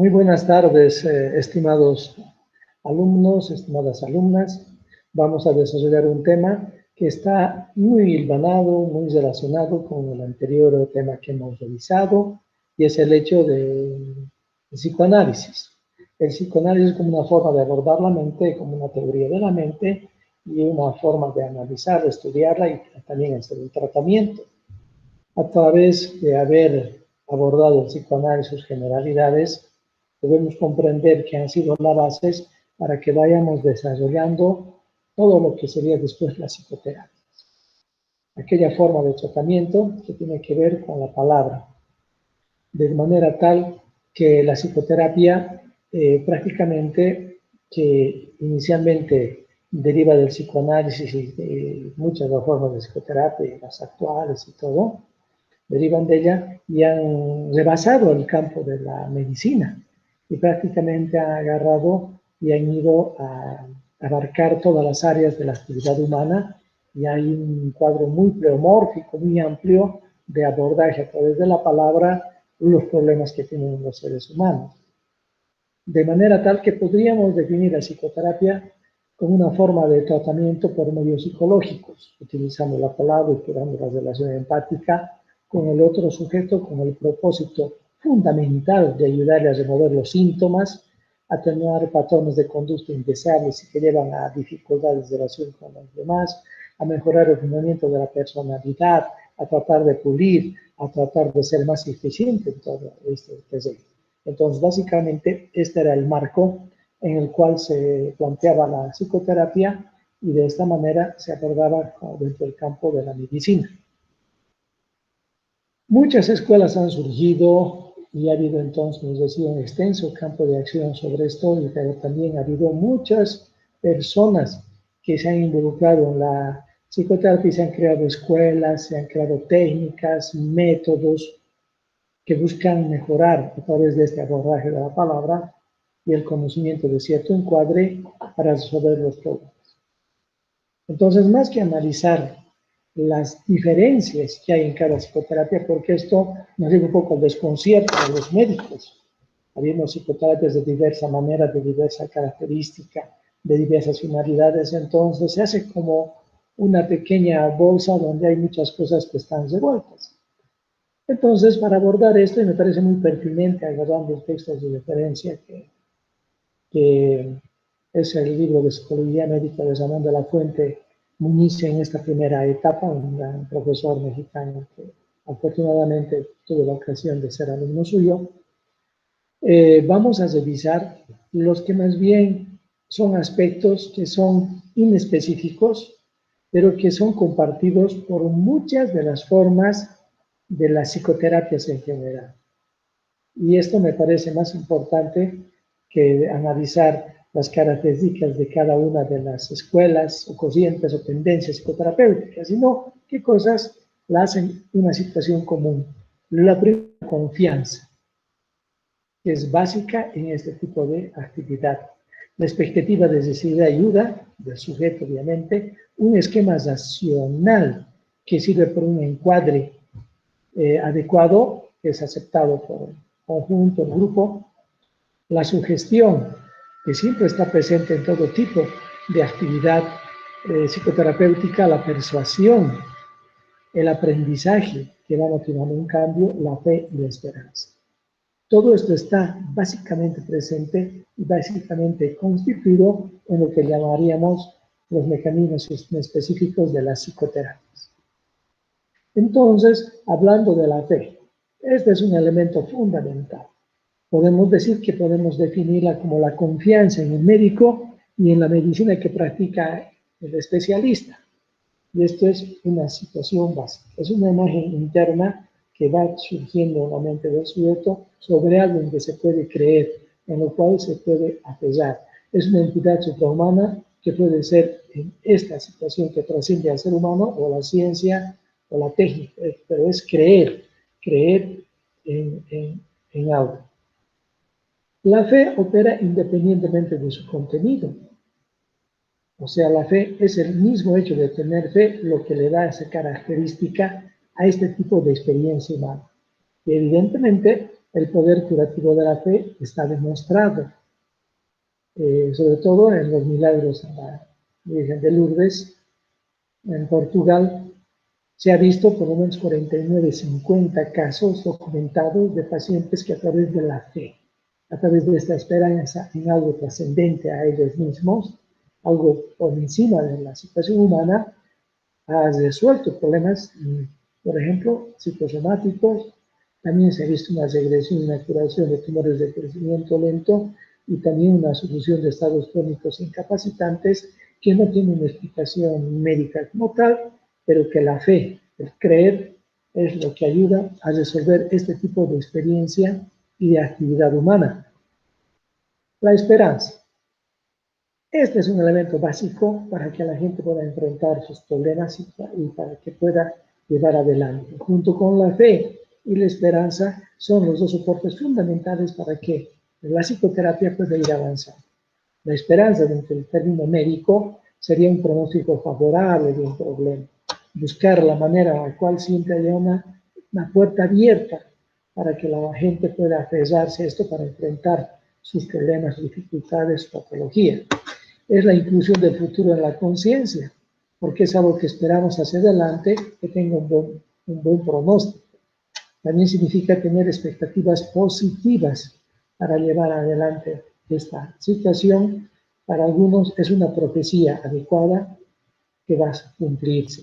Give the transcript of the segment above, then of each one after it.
Muy buenas tardes, estimados alumnos, estimadas alumnas. Vamos a desarrollar un tema que está muy hilvanado, muy relacionado con el anterior tema que hemos revisado, y es el hecho del psicoanálisis. El psicoanálisis como una forma de abordar la mente, como una teoría de la mente, y una forma de analizarla, estudiarla y también hacer un tratamiento. A través de haber abordado el psicoanálisis, sus generalidades, debemos comprender que han sido las bases para que vayamos desarrollando todo lo que sería después la psicoterapia. Aquella forma de tratamiento que tiene que ver con la palabra, de manera tal que la psicoterapia prácticamente que inicialmente deriva del psicoanálisis y de muchas de las formas de psicoterapia, las actuales y todo, derivan de ella y han rebasado el campo de la medicina y prácticamente han agarrado y han ido a abarcar todas las áreas de la actividad humana, y hay un cuadro muy pleomórfico, muy amplio de abordaje a través de la palabra los problemas que tienen los seres humanos. De manera tal que podríamos definir la psicoterapia como una forma de tratamiento por medios psicológicos, utilizando la palabra y creando la relación empática con el otro sujeto, con el propósito fundamental de ayudarle a remover los síntomas, atenuar patrones de conducta indeseables y que llevan a dificultades de relación con los demás, a mejorar el fundamento de la personalidad, a tratar de pulir, a tratar de ser más eficiente en todo este terreno. Entonces, básicamente, este era el marco en el cual se planteaba la psicoterapia y de esta manera se abordaba dentro del campo de la medicina. Muchas escuelas han surgido y ha habido entonces, nos decía, un extenso campo de acción sobre esto, pero también ha habido muchas personas que se han involucrado en la psicoterapia y se han creado escuelas, se han creado técnicas, métodos que buscan mejorar a través de este abordaje de la palabra y el conocimiento de cierto encuadre para resolver los problemas. Entonces, más que analizar las diferencias que hay en cada psicoterapia, porque esto nos lleva un poco al desconcierto de los médicos. Habiendo psicoterapias de diversa manera, de diversa característica, de diversas finalidades, entonces se hace como una pequeña bolsa donde hay muchas cosas que están revueltas. Entonces, para abordar esto, y me parece muy pertinente, agarrando el texto de referencia, que es el libro de Psicología Médica de Ramón de la Fuente Muñiz en esta primera etapa, un profesor mexicano que afortunadamente tuve la ocasión de ser alumno suyo. Vamos a revisar los que más bien son aspectos que son inespecíficos, pero que son compartidos por muchas de las formas de las psicoterapias en general. Y esto me parece más importante que analizar las características de cada una de las escuelas o corrientes o tendencias psicoterapéuticas, sino qué cosas la hacen una situación común. La primera, confianza, que es básica en este tipo de actividad. La expectativa de recibir ayuda del sujeto, obviamente, un esquema racional que sirve por un encuadre adecuado, que es aceptado por el conjunto, el grupo, la sugestión, que siempre está presente en todo tipo de actividad psicoterapéutica, la persuasión, el aprendizaje que va motivando un cambio, la fe y la esperanza. Todo esto está básicamente presente y básicamente constituido en lo que llamaríamos los mecanismos específicos de las psicoterapias. Entonces, hablando de la fe, este es un elemento fundamental. Podemos decir que podemos definirla como la confianza en el médico y en la medicina que practica el especialista. Y esto es una situación básica. Es una imagen interna que va surgiendo en la mente del sujeto sobre algo en que se puede creer, en lo cual se puede apoyar. Es una entidad suprahumana que puede ser en esta situación que trasciende al ser humano o la ciencia o la técnica, pero es creer en algo. La fe opera independientemente de su contenido. O sea, la fe es el mismo hecho de tener fe lo que le da esa característica a este tipo de experiencia humana. Y evidentemente el poder curativo de la fe está demostrado, sobre todo en los milagros en la Virgen de Lourdes, en Portugal. Se ha visto por lo menos 49, 50 casos documentados de pacientes que a través de la fe, a través de esta esperanza en algo trascendente a ellos mismos, algo por encima de la situación humana, ha resuelto problemas, por ejemplo, psicosomáticos. También se ha visto una regresión y una curación de tumores de crecimiento lento y también una solución de estados crónicos incapacitantes que no tienen una explicación médica como tal, pero que la fe, el creer, es lo que ayuda a resolver este tipo de experiencia y de actividad humana. La esperanza. Este es un elemento básico para que la gente pueda enfrentar sus problemas y para que pueda llevar adelante. Junto con la fe y la esperanza son los dos soportes fundamentales para que la psicoterapia pueda ir avanzando. La esperanza, dentro del término médico, sería un pronóstico favorable de un problema. Buscar la manera en la cual siempre haya una puerta abierta para que la gente pueda aferrarse a esto para enfrentar sus problemas, dificultades, patología. Es la inclusión del futuro en la conciencia, porque es algo que esperamos hacia adelante, que tenga un buen pronóstico. También significa tener expectativas positivas para llevar adelante esta situación. Para algunos es una profecía adecuada que va a cumplirse.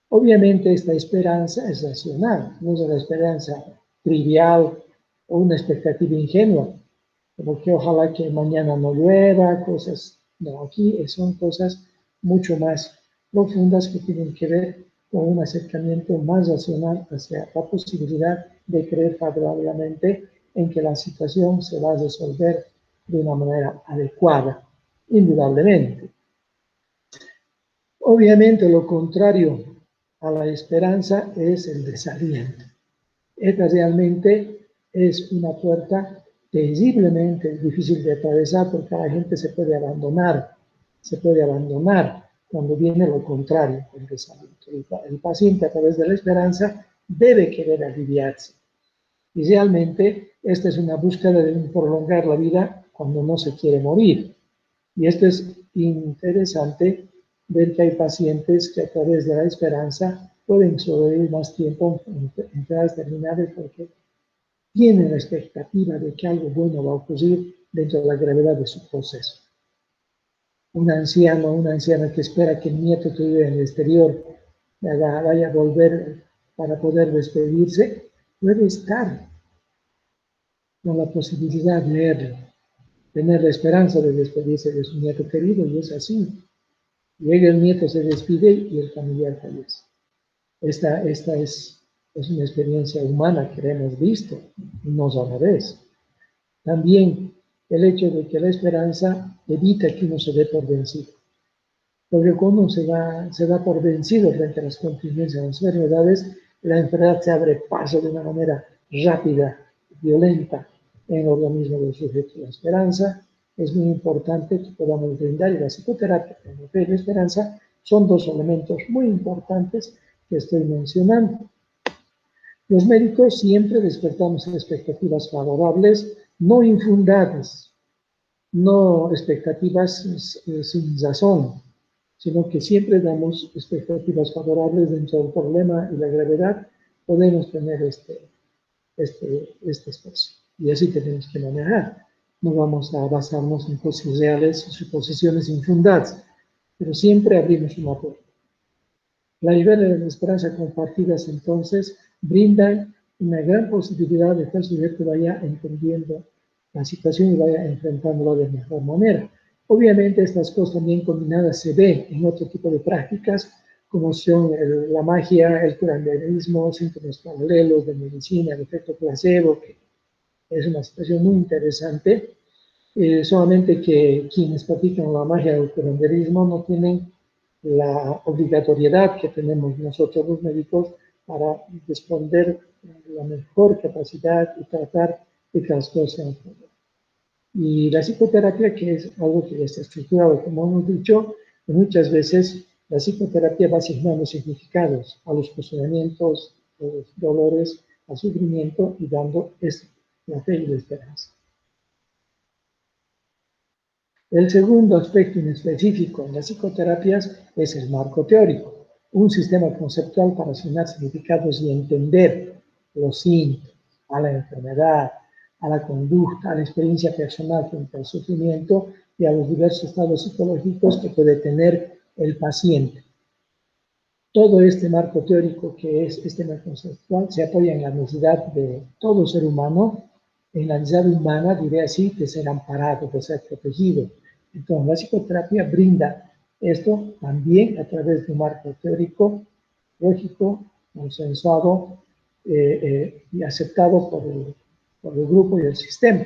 Obviamente esta esperanza es racional, no es una esperanza trivial o una expectativa ingenua, como que ojalá que mañana no llueva, cosas. No, aquí son cosas mucho más profundas que tienen que ver con un acercamiento más racional hacia la posibilidad de creer favorablemente en que la situación se va a resolver de una manera adecuada, indudablemente. Obviamente lo contrario a la esperanza es el desaliento. Esta realmente es una puerta terriblemente difícil de atravesar porque la gente se puede abandonar cuando viene lo contrario, el desaliento. El paciente a través de la esperanza debe querer aliviarse. Y realmente esta es una búsqueda de prolongar la vida cuando no se quiere morir. Y esto es interesante ver que hay pacientes que a través de la esperanza pueden sobrevivir más tiempo en enfermedades terminales porque tienen la expectativa de que algo bueno va a ocurrir dentro de la gravedad de su proceso. Un anciano o una anciana que espera que el nieto que vive en el exterior vaya a volver para poder despedirse, puede estar con la posibilidad de verlo, tener la esperanza de despedirse de su nieto querido, y es así. Llega el nieto, se despide y el familiar fallece. Esta es una experiencia humana que hemos visto, no solo vez. También el hecho de que la esperanza evita que uno se dé por vencido. Porque cuando uno se da por vencido frente a las contingencias de las enfermedades, la enfermedad se abre paso de una manera rápida, violenta en el organismo del sujeto. La esperanza es muy importante que podamos brindar, y la psicoterapia, la fe y la esperanza son dos elementos muy importantes que estoy mencionando. Los médicos siempre despertamos expectativas favorables, no infundadas, no expectativas sin razón, sino que siempre damos expectativas favorables dentro del problema y la gravedad. Podemos tener este espacio. Y así tenemos que manejar. No vamos a basarnos en cosas reales o suposiciones infundadas, pero siempre abrimos una puerta. La idea de la esperanza compartidas entonces brindan una gran posibilidad de que el sujeto vaya entendiendo la situación y vaya enfrentándolo de mejor manera. Obviamente estas cosas también combinadas se ven en otro tipo de prácticas, como son la magia, el curanderismo, síntomas paralelos de medicina, el efecto placebo, que es una situación muy interesante. Solamente que quienes practican la magia o el curanderismo no tienen la obligatoriedad que tenemos nosotros los médicos para responder la mejor capacidad y tratar de que las cosas sean buenas. Y la psicoterapia, que es algo que ya está estructurado, como hemos dicho, muchas veces la psicoterapia va asignando significados a los cuestionamientos, a los dolores, al sufrimiento y dando la fe y la esperanza. El segundo aspecto en específico en las psicoterapias es el marco teórico, un sistema conceptual para asignar significados y entender los síntomas, a la enfermedad, a la conducta, a la experiencia personal frente al sufrimiento y a los diversos estados psicológicos que puede tener el paciente. Todo este marco teórico que es este marco conceptual se apoya en la necesidad de todo ser humano, en la necesidad humana, diré así, de ser amparado, de ser protegido. Entonces, la psicoterapia brinda esto también a través de un marco teórico, lógico, consensuado y aceptado por el grupo y el sistema.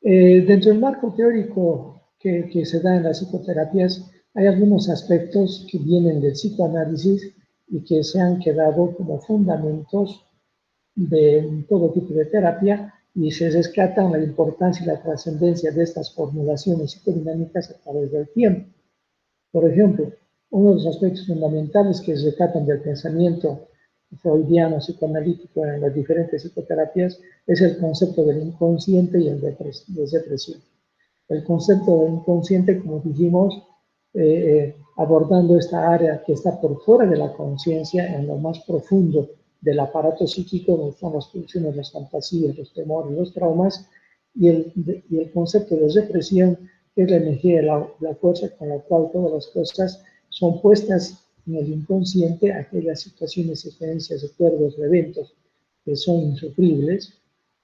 Dentro del marco teórico que se da en las psicoterapias, hay algunos aspectos que vienen del psicoanálisis y que se han quedado como fundamentos de todo tipo de terapia y se rescatan la importancia y la trascendencia de estas formulaciones psicodinámicas a través del tiempo. Por ejemplo, uno de los aspectos fundamentales que se rescatan del pensamiento freudiano psicoanalítico en las diferentes psicoterapias es el concepto del inconsciente y el de depresión. El concepto del inconsciente, como dijimos, abordando esta área que está por fuera de la conciencia, en lo más profundo del aparato psíquico, donde están las pulsiones, las fantasías, los temores, los traumas, y el concepto de depresión, que es la energía, la fuerza con la cual todas las cosas son puestas en el inconsciente, aquellas situaciones, experiencias, recuerdos, eventos que son insufribles,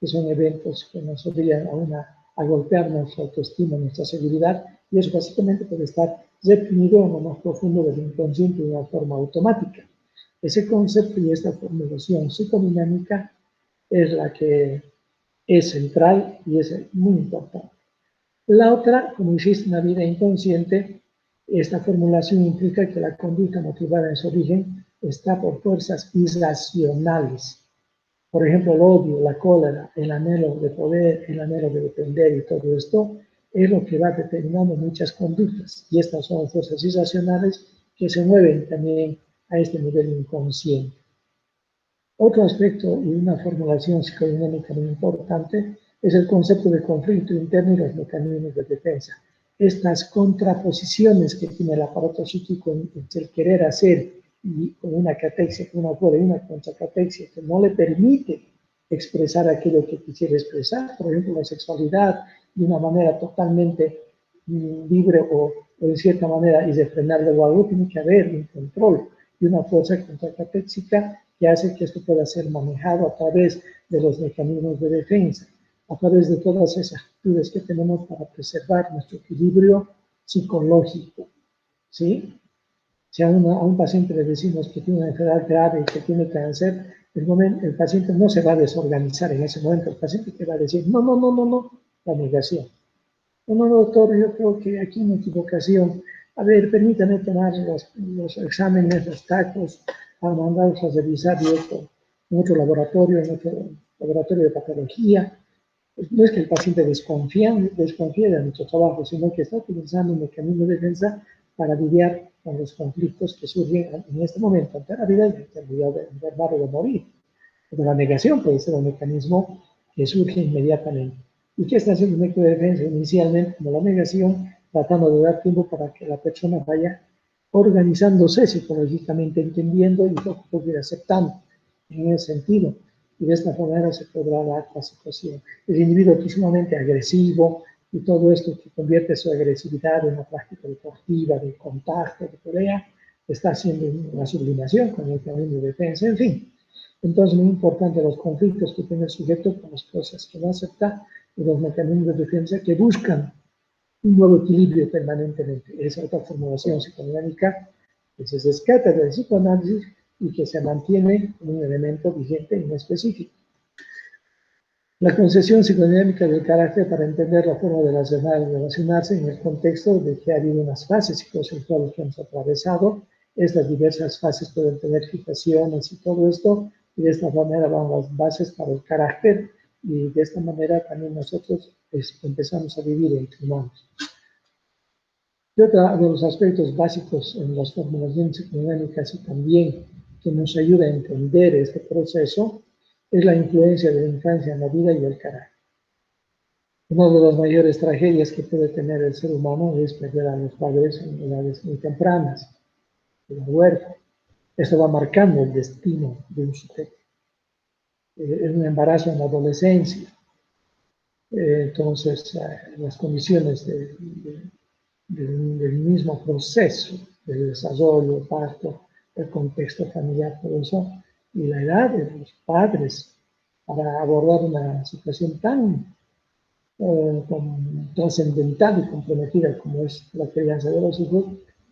que son eventos que nos obligan a golpear nuestra autoestima, nuestra seguridad, y eso básicamente puede estar reprimido en lo más profundo del inconsciente de una forma automática. Ese concepto y esta formulación psicodinámica es la que es central y es muy importante. La otra, como existe una vida inconsciente, esta formulación implica que la conducta motivada en su origen está por fuerzas irracionales. Por ejemplo, el odio, la cólera, el anhelo de poder, el anhelo de depender y todo esto es lo que va determinando muchas conductas. Y estas son fuerzas irracionales que se mueven también a este nivel inconsciente. Otro aspecto y una formulación psicodinámica muy importante es el concepto de conflicto interno y los mecanismos de defensa. Estas contraposiciones que tiene el aparato psíquico entre el querer hacer y con una catexia que uno puede y una contracatexia que no le permite expresar aquello que quisiera expresar, por ejemplo, la sexualidad de una manera totalmente libre o de cierta manera irrefrenable o algo, tiene que haber un control y una fuerza contracatéxica que hace que esto pueda ser manejado a través de los mecanismos de defensa, a través de todas esas actitudes que tenemos para preservar nuestro equilibrio psicológico, ¿sí? Si a un paciente le decimos que tiene una enfermedad grave y que tiene cáncer, el paciente no se va a desorganizar en ese momento, el paciente que va a decir, no, la negación. No, doctor, yo creo que aquí hay una equivocación. A ver, permítame tomar los exámenes, los tacos, para mandarlos a revisar en otro laboratorio de patología. No es que el paciente desconfíe de nuestro trabajo, sino que está utilizando un mecanismo de defensa para lidiar con los conflictos que surgen en este momento ante la vida y ante la vida de enfermar o de morir. Pero la negación puede ser un mecanismo que surge inmediatamente. ¿Y qué está haciendo el mecanismo de defensa? Inicialmente, como la negación, tratando de dar tiempo para que la persona vaya organizándose psicológicamente, entendiendo y poco a poco ir aceptando en ese sentido. Y de esta manera se podrá dar la situación. El individuo que es sumamente agresivo y todo esto que convierte su agresividad en una práctica deportiva, de contacto, de pelea, está haciendo una sublimación con el mecanismo de defensa, en fin. Entonces, muy importante los conflictos que tiene el sujeto con las cosas que no acepta y los mecanismos de defensa que buscan un nuevo equilibrio permanentemente. Esa otra formulación psicodinámica que se rescata del psicoanálisis y que se mantiene como un elemento vigente y no específico. La concesión psicodinámica del carácter para entender la forma de las demás relacionarse en el contexto de que ha habido unas fases psicosexuales que hemos atravesado. Estas diversas fases pueden tener fijaciones y todo esto, y de esta manera van las bases para el carácter, y de esta manera también nosotros empezamos a vivir entre humanos. Y otro de los aspectos básicos en las formulaciones psicodinámicas y también que nos ayuda a entender este proceso es la influencia de la infancia en la vida y el carácter. Una de las mayores tragedias que puede tener el ser humano es perder a los padres en edades muy tempranas, en la huerta. Esto va marcando el destino de un sujeto. Es un embarazo en la adolescencia. Entonces, las condiciones del mismo proceso de desarrollo, parto, el contexto familiar, todo eso, y la edad de los padres para abordar una situación tan trascendental y comprometida como es la crianza de los hijos,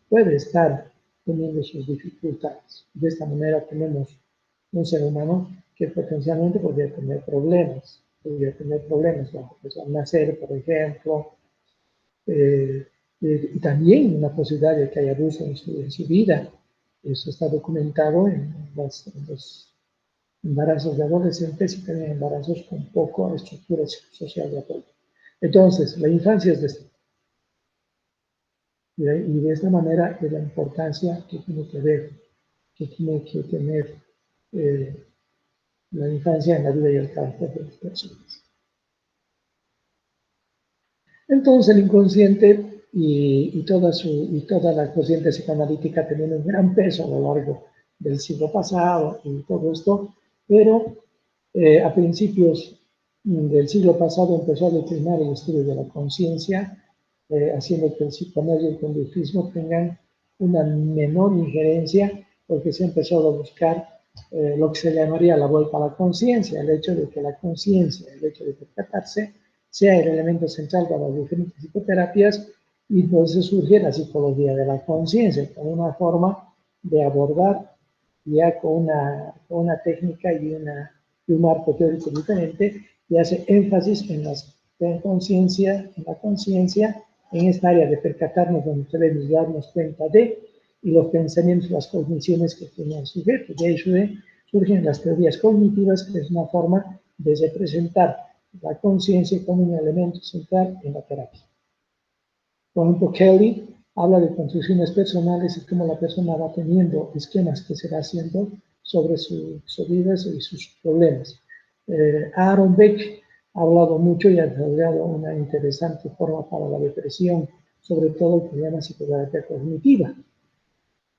puede estar teniendo sus dificultades. De esta manera tenemos un ser humano que potencialmente podría tener problemas pues, al nacer, por ejemplo, y también una posibilidad de que haya abuso en su vida. Eso está documentado en los embarazos de adolescentes y también embarazos con poca estructura social de apoyo. Entonces, la infancia es de esto. Y de esta manera es la importancia que tiene que ver, que tiene que tener la infancia en la vida y el carácter de las personas. Entonces, el inconsciente y toda la corriente psicoanalítica tienen un gran peso a lo largo del siglo pasado y todo esto, pero a principios del siglo pasado empezó a declinar el estudio de la conciencia, haciendo que el psicoanálisis y el conductismo tengan una menor injerencia, porque se empezó a buscar lo que se llamaría la vuelta a la conciencia, el hecho de que la conciencia, el hecho de percatarse, sea el elemento central para las diferentes psicoterapias, y entonces surge la psicología de la conciencia, como una forma de abordar ya con una técnica y un marco teórico diferente, y hace énfasis en la conciencia, en esta área de percatarnos donde debemos darnos cuenta de, y los pensamientos, las cogniciones que tiene el sujeto. De hecho, surgen las teorías cognitivas, que es una forma de representar la conciencia como un elemento central en la terapia. Por ejemplo, Kelly habla de construcciones personales y cómo la persona va teniendo esquemas que se va haciendo sobre su vida y sus problemas. Aaron Beck ha hablado mucho y ha desarrollado una interesante forma para la depresión, sobre todo el que llama psicoterapia cognitiva.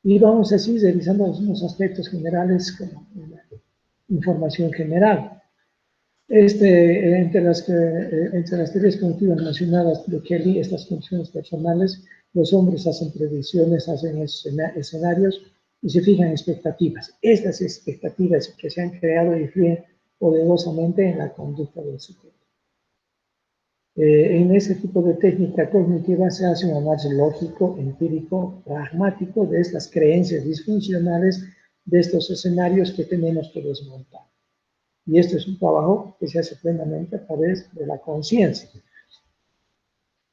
Y vamos así revisando algunos aspectos generales como información general. Entre las teorías cognitivas mencionadas de Kelly, estas funciones personales, los hombres hacen predicciones, hacen escenarios y se fijan expectativas. Estas expectativas que se han creado influyen poderosamente en la conducta del sujeto. En ese tipo de técnica cognitiva se hace un análisis lógico, empírico, pragmático de estas creencias disfuncionales, de estos escenarios que tenemos que desmontar. Y este es un trabajo que se hace plenamente a través de la conciencia.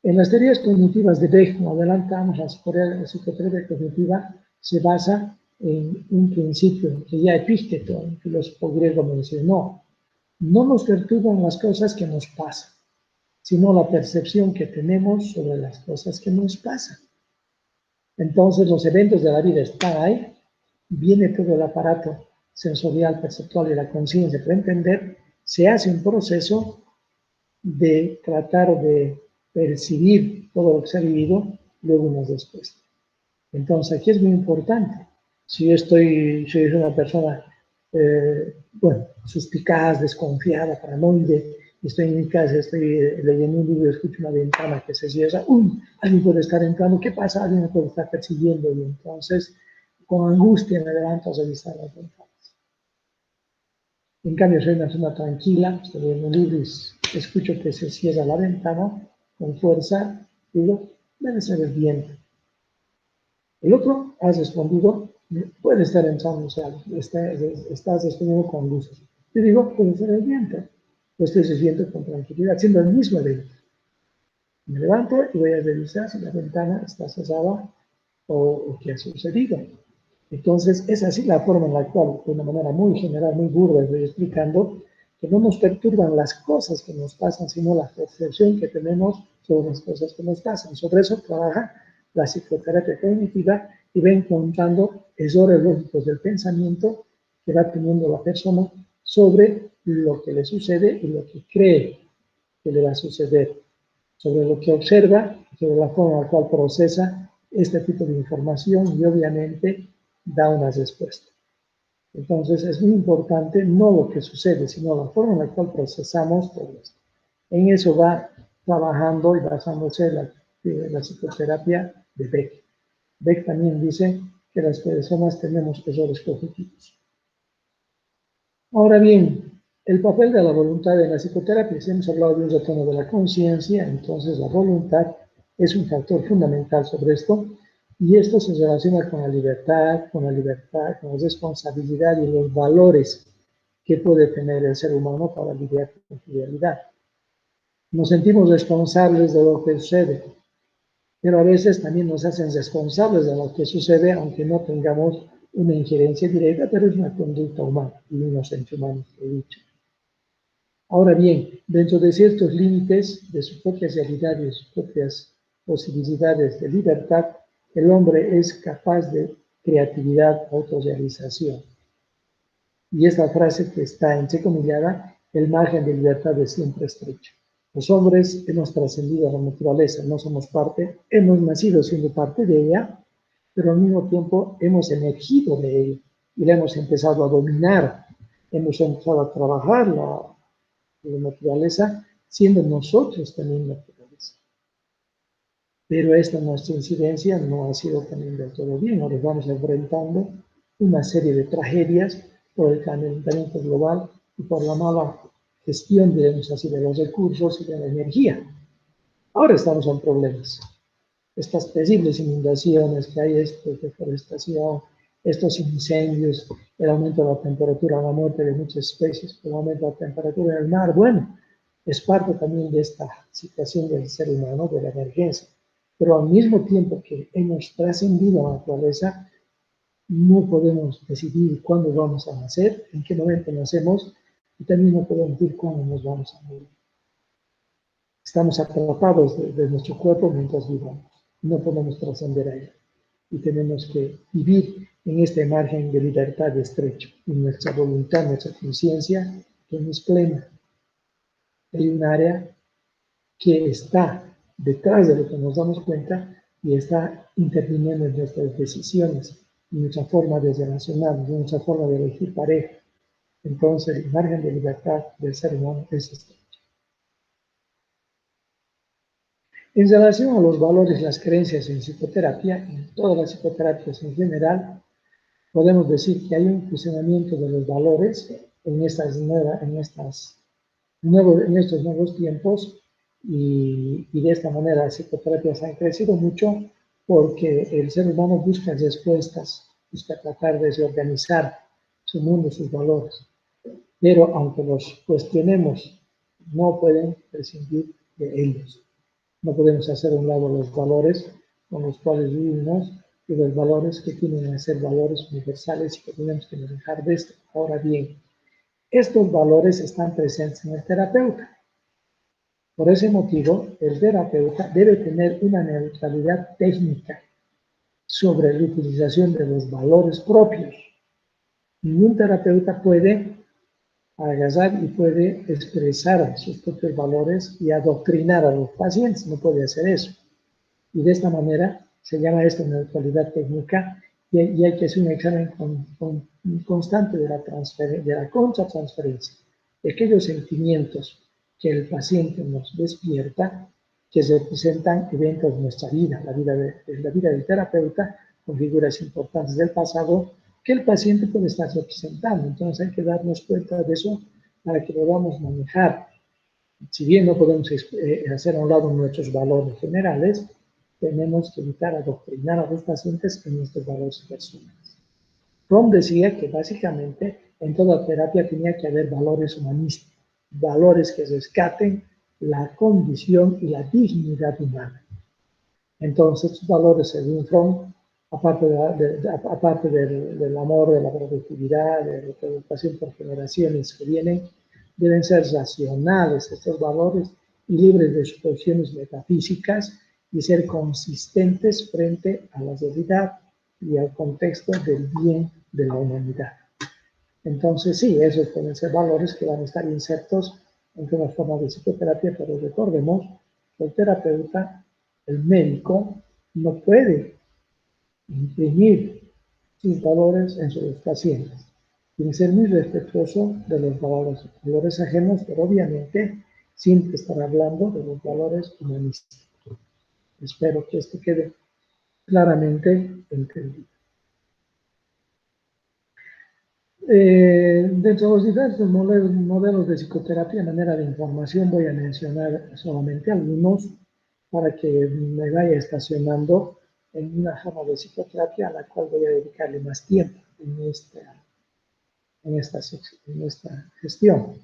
En las teorías cognitivas de Beck, como adelantamos, la psicoterapia cognitiva se basa en un principio que ya Epícteto, un filósofo griego, mencionó. No nos perturban las cosas que nos pasan, sino la percepción que tenemos sobre las cosas que nos pasan. Entonces los eventos de la vida están ahí, viene todo el aparato sensorial, perceptual y la conciencia para entender, se hace un proceso de tratar de percibir todo lo que se ha vivido, luego una respuesta. Entonces aquí es muy importante. Si yo soy una persona, suspicaz, desconfiada, paranoide, estoy en mi casa, estoy leyendo un libro, escucho una ventana que se cierra, alguien puede estar entrando, ¿qué pasa? Alguien me puede estar persiguiendo, y entonces con angustia me levanto a revisar las ventanas. En cambio, soy una persona tranquila, estoy leyendo un libro y escucho que se cierra la ventana con fuerza, digo, debe ser el viento. El otro ha respondido, puede estar entrando, o sea, estás respondiendo con angustia. Yo digo, puede ser el viento. Lo estoy recibiendo con tranquilidad, siendo el mismo evento. Me levanto y voy a revisar si la ventana está cerrada o qué ha sucedido. Entonces, es así la forma en la cual, de una manera muy general, muy burda, estoy explicando que no nos perturban las cosas que nos pasan, sino la percepción que tenemos sobre las cosas que nos pasan. Sobre eso trabaja la psicoterapia cognitiva, y va encontrando errores lógicos del pensamiento que va teniendo la persona sobre lo que le sucede y lo que cree que le va a suceder, sobre lo que observa, sobre la forma en la cual procesa este tipo de información y obviamente da una respuesta. Entonces es muy importante no lo que sucede, sino la forma en la cual procesamos todo esto. En eso va trabajando y basándose la psicoterapia de Beck. Beck también dice que las personas tenemos errores cognitivos. Ahora bien, el papel de la voluntad en la psicoterapia, si hemos hablado de un retorno de la conciencia, entonces la voluntad es un factor fundamental sobre esto, y esto se relaciona con la libertad, con la responsabilidad y los valores que puede tener el ser humano para lidiar con su realidad. Nos sentimos responsables de lo que sucede, pero a veces también nos hacen responsables de lo que sucede, aunque no tengamos una injerencia directa, pero es una conducta humana y un centro humano que he dicho. Ahora bien, dentro de ciertos límites de su propia realidad y de sus propias posibilidades de libertad, el hombre es capaz de creatividad, autorrealización. Y esta frase que está entrecomillada, el margen de libertad es siempre estrecho. Los hombres hemos trascendido a la naturaleza, no somos parte, hemos nacido siendo parte de ella, pero al mismo tiempo hemos emergido de ella y la hemos empezado a dominar, hemos empezado a trabajar la naturaleza, siendo nosotros también naturaleza. Pero esta nuestra incidencia no ha sido también del todo bien. Ahora vamos enfrentando una serie de tragedias por el calentamiento global y por la mala gestión, digamos así, de los recursos y de la energía. Ahora estamos en problemas. Estas terribles inundaciones que hay, deforestación, estos incendios, el aumento de la temperatura, la muerte de muchas especies, el aumento de la temperatura en el mar, bueno, es parte también de esta situación del ser humano, de la emergencia. Pero al mismo tiempo que hemos trascendido a la naturaleza, no podemos decidir cuándo vamos a nacer, en qué momento nacemos, y también no podemos decir cuándo nos vamos a morir. Estamos atrapados de nuestro cuerpo mientras vivamos. No podemos trascender a él. Y tenemos que vivir en este margen de libertad estrecho. Y nuestra voluntad, nuestra conciencia, que no es plena. Hay un área que está detrás de lo que nos damos cuenta y está interviniendo en nuestras decisiones, en nuestra forma de relacionarnos, en nuestra forma de elegir pareja. Entonces, el margen de libertad del ser humano es este. En relación a los valores y las creencias en psicoterapia, en todas las psicoterapias en general, podemos decir que hay un fusionamiento de los valores en estos nuevos tiempos y de esta manera las psicoterapias han crecido mucho porque el ser humano busca respuestas, busca tratar de reorganizar su mundo, sus valores. Pero aunque los cuestionemos, no pueden prescindir de ellos. No podemos hacer a un lado los valores con los cuales vivimos y los valores que tienen que ser valores universales y que tenemos que manejar de esto. Ahora bien, estos valores están presentes en el terapeuta. Por ese motivo, el terapeuta debe tener una neutralidad técnica sobre la utilización de los valores propios. Ningún terapeuta puede agarrar y puede expresar sus propios valores y adoctrinar a los pacientes, no puede hacer eso. Y de esta manera se llama esto neutralidad técnica y hay que hacer un examen constante de la contratransferencia, de aquellos sentimientos que el paciente nos despierta, que representan eventos de nuestra vida, la vida del terapeuta, con figuras importantes del pasado, que el paciente puede estar representando. Entonces hay que darnos cuenta de eso para que podamos manejar. Si bien no podemos hacer a un lado nuestros valores generales, tenemos que evitar adoctrinar a los pacientes en nuestros valores personales. Fromm decía que básicamente en toda terapia tenía que haber valores humanistas, valores que rescaten la condición y la dignidad humana. Entonces, estos valores, según Fromm, aparte del amor, de la productividad, de la preocupación por generaciones que vienen, deben ser racionales estos valores y libres de suposiciones metafísicas y ser consistentes frente a la realidad y al contexto del bien de la humanidad. Entonces, sí, esos pueden ser valores que van a estar insertos en una forma de psicoterapia, pero recordemos que el terapeuta, el médico, no puede imprimir sus valores en sus pacientes. Tiene que ser muy respetuoso de los valores ajenos, pero obviamente siempre estar hablando de los valores humanistas. Espero que esto quede claramente entendido. Dentro de los diversos modelos de psicoterapia, de manera de información, voy a mencionar solamente algunos para que me vaya estacionando en una forma de psicoterapia a la cual voy a dedicarle más tiempo en esta gestión.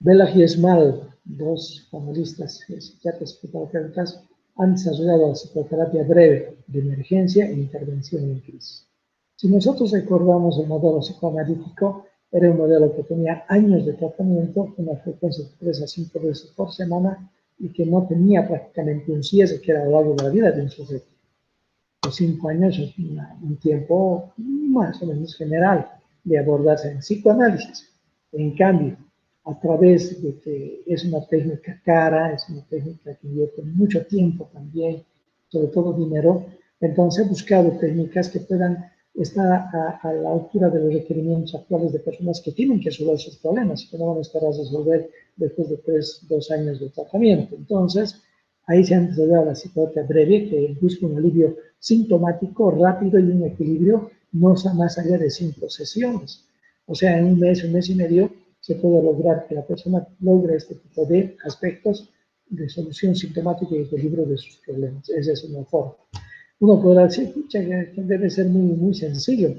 Bela y Esmal, dos panelistas psiquiatras y psicoterapeutas, han desarrollado la psicoterapia breve de emergencia e intervención en crisis. Si nosotros recordamos el modelo psicoanalítico, era un modelo que tenía años de tratamiento, una frecuencia de 3 a 5 veces por semana y que no tenía prácticamente un cierre, que era a lo largo de la vida de un sujeto. Los 5 años es un tiempo más o menos general de abordarse en psicoanálisis. En cambio, a través de que es una técnica cara, es una técnica que invierte mucho tiempo también, sobre todo dinero, entonces he buscado técnicas que puedan estar a la altura de los requerimientos actuales de personas que tienen que resolver sus problemas y que no van a esperar a resolver después de 2 años de tratamiento. Entonces, ahí se ha desarrollado la psicoterapia breve, que busca un alivio sintomático, rápido y un equilibrio no más allá de 5 sesiones. O sea, en un mes y medio, se puede lograr que la persona logre este tipo de aspectos de solución sintomática y equilibrio de sus problemas. Esa es una forma. Uno podrá decir, que debe ser muy sencillo.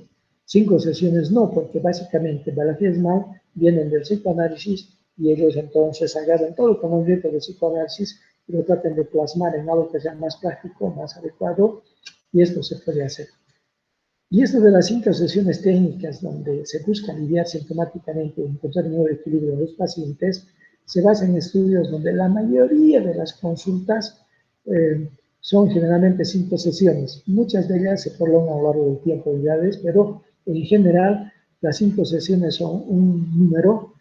5 sesiones no, porque básicamente Bela y Esmal vienen del psicoanálisis y ellos entonces agarran todo el conocimiento del psicoanálisis y lo tratan de plasmar en algo que sea más práctico, más adecuado, y esto se puede hacer. Y esto de las 5 sesiones técnicas donde se busca aliviar sintomáticamente y encontrar un nuevo equilibrio en los pacientes, se basa en estudios donde la mayoría de las consultas son generalmente 5 sesiones. Muchas de ellas se prolongan a lo largo del tiempo y edades, pero en general las 5 sesiones son un número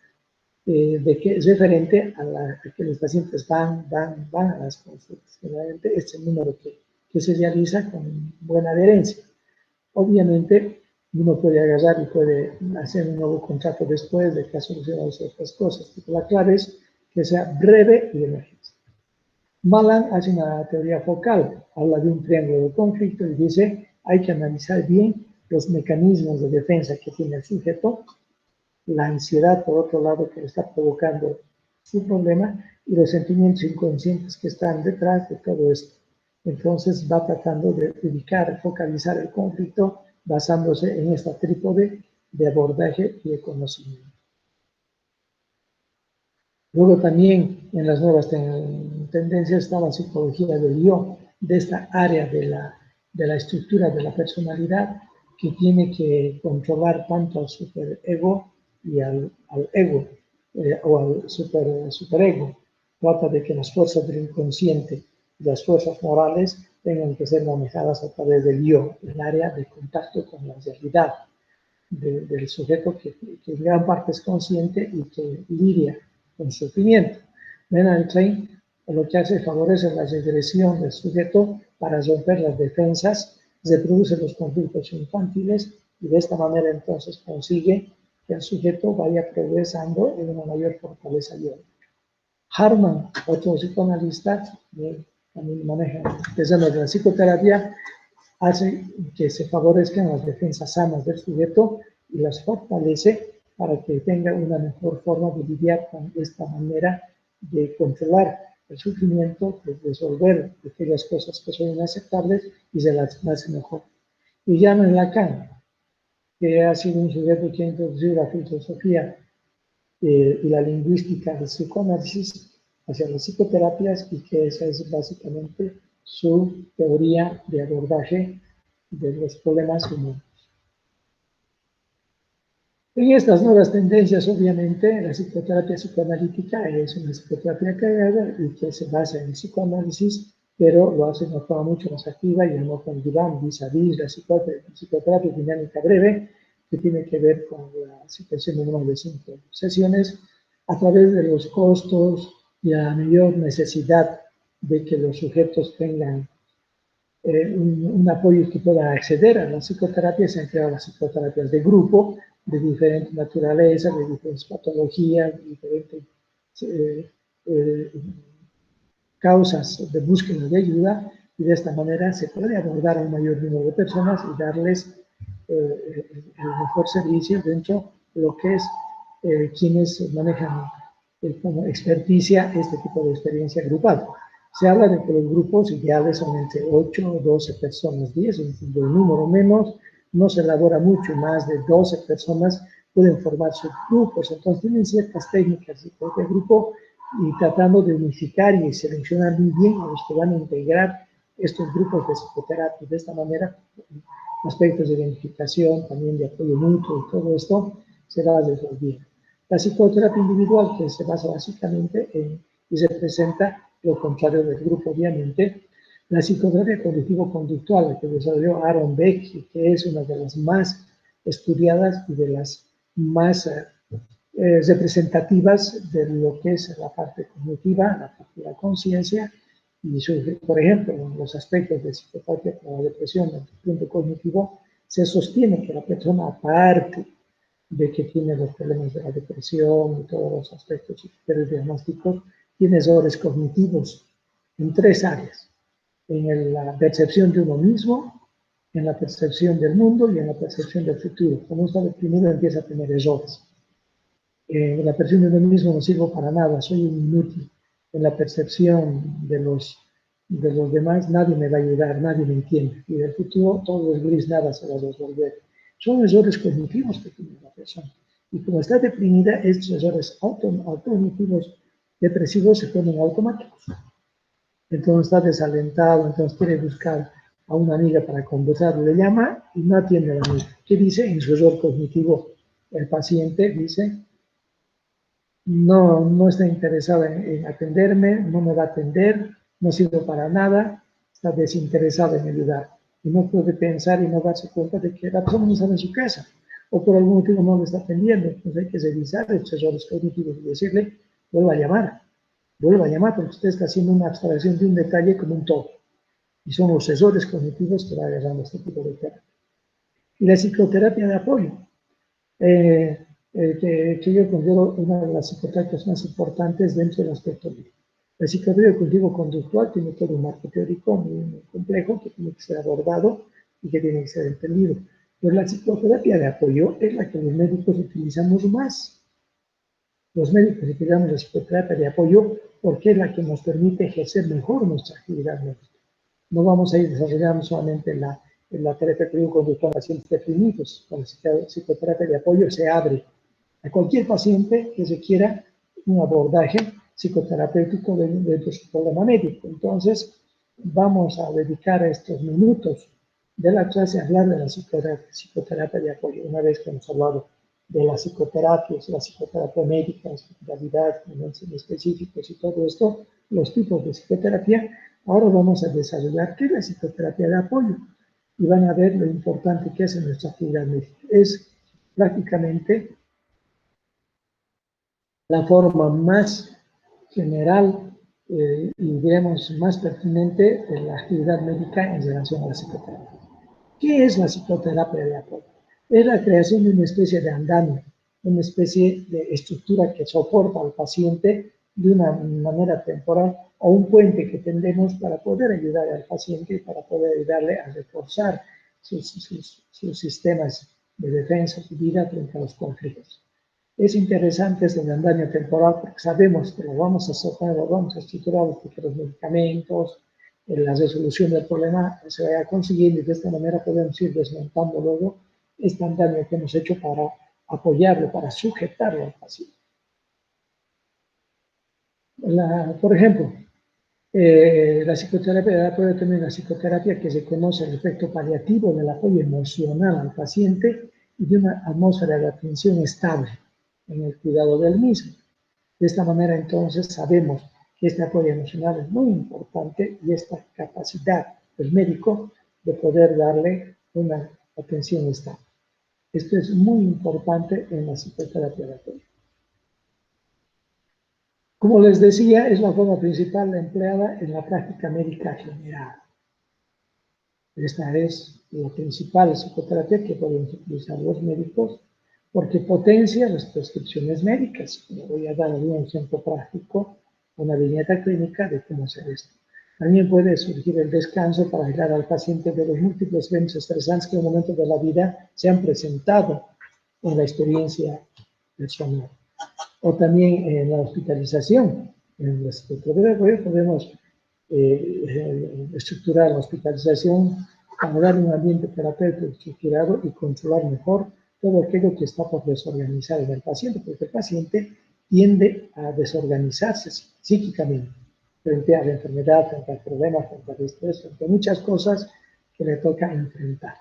de que es referente a que los pacientes van a las consultas. Generalmente es el número que se realiza con buena adherencia. Obviamente, uno puede agarrar y puede hacer un nuevo contrato después de que ha solucionado ciertas cosas, pero la clave es que sea breve y de emergencia. Malan hace una teoría focal, habla de un triángulo de conflicto y dice hay que analizar bien los mecanismos de defensa que tiene el sujeto, la ansiedad, por otro lado, que le está provocando su problema, y los sentimientos inconscientes que están detrás de todo esto. Entonces va tratando de ubicar, focalizar el conflicto basándose en esta trípode de abordaje y de conocimiento. Luego también en las nuevas tendencias está la psicología del yo, de esta área de la estructura de la personalidad que tiene que controlar tanto al superego y al ego, o al superego. Trata de que las fuerzas del inconsciente y las fuerzas morales tengan que ser manejadas a través del yo, el área de contacto con la realidad del sujeto que en gran parte es consciente y que lidia con sufrimiento. Bernard Klein lo que hace es favorecer la regresión del sujeto para romper las defensas, reproduce los conflictos infantiles y de esta manera entonces consigue que el sujeto vaya progresando en una mayor fortaleza biológica. Harman, otro psicoanalista, también maneja pensando de la psicoterapia, hace que se favorezcan las defensas sanas del sujeto y las fortalece para que tenga una mejor forma de lidiar con esta manera de controlar el sufrimiento, de resolver aquellas cosas que son inaceptables y se las hace mejor. Y Jean Lacan, que ha sido un sujeto que ha introducido la filosofía y la lingüística del psicoanálisis hacia las psicoterapias y que esa es básicamente su teoría de abordaje de los problemas humanos. En estas nuevas tendencias, obviamente, la psicoterapia psicoanalítica es una psicoterapia creada y que se basa en el psicoanálisis pero lo hacen de una forma mucho más activa y no con Iván vis-a-vis la psicoterapia dinámica breve, que tiene que ver con la situación de número de 5 sesiones, a través de los costos y a mayor necesidad de que los sujetos tengan un apoyo que pueda acceder a la psicoterapia. Se han creado las psicoterapias de grupo, de diferente naturaleza, de diferentes patologías, de diferentes causas de búsqueda de ayuda, y de esta manera se puede abordar a un mayor número de personas y darles el mejor servicio dentro de lo que es quienes manejan como experticia este tipo de experiencia grupal. Se habla de que los grupos ideales son entre 8 o 12 personas, 10, de un número menos, no se elabora mucho, más de 12 personas pueden formar subgrupos, entonces tienen ciertas técnicas de grupo, y tratando de unificar y seleccionar muy bien a los que van a integrar estos grupos de psicoterapia. De esta manera, aspectos de identificación, también de apoyo mutuo y todo esto se va resolviendo. La psicoterapia individual, que se basa básicamente y se presenta lo contrario del grupo, obviamente. La psicoterapia cognitivo-conductual, que desarrolló Aaron Beck, que es una de las más estudiadas y de las más representativas de lo que es la parte cognitiva, la parte de la conciencia, y por ejemplo, en los aspectos de psicoterapia para la depresión, desde el punto cognitivo, se sostiene que la persona, aparte de que tiene los problemas de la depresión y todos los aspectos diagnósticos, tiene errores cognitivos en 3 áreas: en la percepción de uno mismo, en la percepción del mundo y en la percepción del futuro. Cuando está deprimido empieza a tener errores. La percepción de uno mismo no sirvo para nada, soy un inútil. En la percepción de los demás, nadie me va a ayudar, nadie me entiende. Y del futuro, todo es gris, nada se va a resolver. Son errores cognitivos que tiene la persona. Y como está deprimida, estos errores cognitivos depresivos se ponen automáticos. Entonces está desalentado, entonces quiere buscar a una amiga para conversar, le llama y no atiende a la amiga. ¿Qué dice? En su error cognitivo, el paciente dice: no está interesada en atenderme, no me va a atender, no sirve para nada, está desinteresada en ayudar. Y no puede pensar y no darse cuenta de que la persona no está en su casa, o por algún motivo no le está atendiendo. Entonces hay que revisar estos errores cognitivos y decirle: vuelva a llamar, porque usted está haciendo una abstracción de un detalle como un todo. Y son los errores cognitivos que va agarrando este tipo de terapia. Y la psicoterapia de apoyo. Que yo considero una de las psicoterapias más importantes dentro del aspecto médico. La psicoterapia cognitivo-conductual tiene todo un marco teórico muy complejo que tiene que ser abordado y que tiene que ser entendido. Pero la psicoterapia de apoyo es la que los médicos utilizamos más. Los médicos utilizamos la psicoterapia de apoyo porque es la que nos permite ejercer mejor nuestra actividad médica. No vamos a ir desarrollando solamente la terapia cognitivo-conductual en pacientes deprimidos. Con la psicoterapia de apoyo se abre a cualquier paciente que requiera un abordaje psicoterapéutico de su problema médico. Entonces, vamos a dedicar estos minutos de la clase a hablar de la psicoterapia de apoyo. Una vez que hemos hablado de la psicoterapia médica, la especialidad, específicos y todo esto, los tipos de psicoterapia, ahora vamos a desarrollar qué es la psicoterapia de apoyo. Y van a ver lo importante que es en nuestra actividad médica. Es prácticamente la forma más general y digamos más pertinente de la actividad médica en relación a la psicoterapia. ¿Qué es la psicoterapia de apoyo? Es la creación de una especie de andamio, una especie de estructura que soporta al paciente de una manera temporal, o un puente que tendemos para poder ayudar al paciente y para poder ayudarle a reforzar sus sistemas de defensa y vida frente a los conflictos. Es interesante este andamio temporal porque sabemos que lo vamos a soportar, lo vamos a estructurar, porque los medicamentos, la resolución del problema se vaya consiguiendo, y de esta manera podemos ir desmontando luego este andamio que hemos hecho para apoyarlo, para sujetarlo al paciente. Por ejemplo, la psicoterapia de apoyo también, la psicoterapia que se conoce el efecto paliativo del apoyo emocional al paciente y de una atmósfera de atención estable en el cuidado del mismo. De esta manera, entonces, sabemos que este apoyo emocional es muy importante y esta capacidad del médico de poder darle una atención estable. Esto es muy importante en la psicoterapia de apoyo. Como les decía, es la forma principal empleada en la práctica médica general. Esta es la principal psicoterapia que podemos utilizar los médicos porque potencia las prescripciones médicas. Le voy a dar un ejemplo práctico, una viñeta clínica de cómo hacer esto. También puede surgir el descanso para ayudar al paciente de los múltiples eventos estresantes que en un momento de la vida se han presentado en la experiencia personal. O también en la hospitalización. En la psicoterapia de apoyo podemos estructurar la hospitalización para dar un ambiente terapéutico estructurado y controlar mejor todo aquello que está por desorganizar en el paciente, porque el paciente tiende a desorganizarse psíquicamente frente a la enfermedad, frente al problema, frente al estrés, frente a muchas cosas que le toca enfrentar.